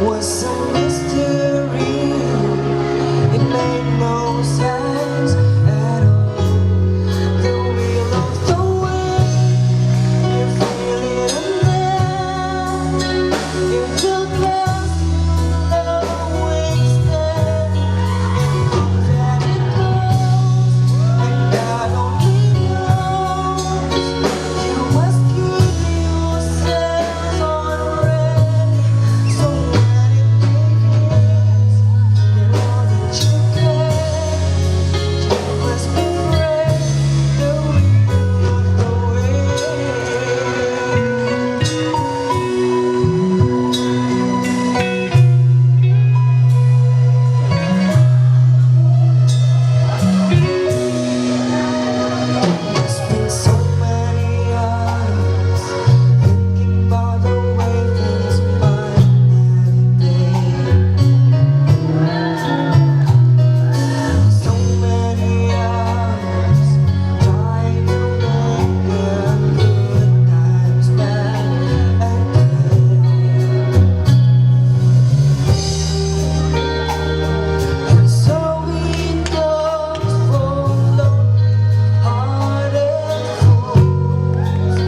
was a mystery. It made no sense at all. The wheel of the wind, you feel it in there. You feel close to love wasted. And it goes, and God only knows. You must keep yourselves already. So when it begins, get all that you can. You must be brave, the wheel of the It's been so many hours thinking about the way things might have been. So many hours trying to make the good times back again. And so it goes for lonely-hearted fools,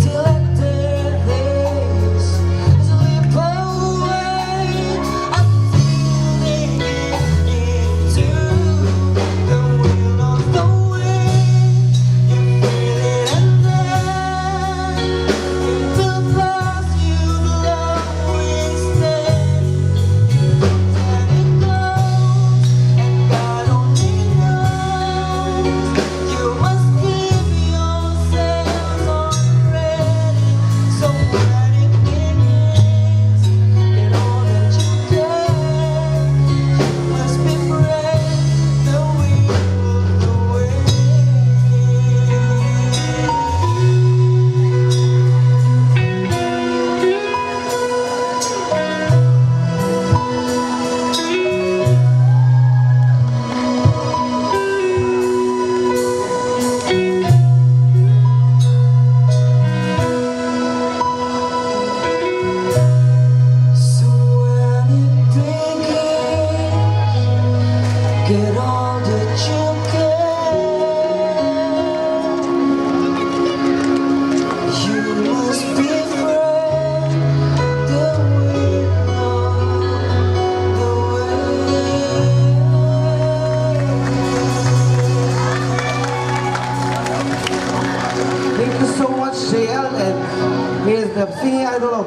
till at their days slip away until they get into the wheel of the wind. You feel it and then you feel lost, you love wasted. And it goes, and God only knows. You must give yourselves already. So when it begins, get all that you can. You must be brave, the wheel of the wind. So when it begins, get all that you can. You must be brave, the wheel of the wind. Thank you so much, JL, and here's the singing idol of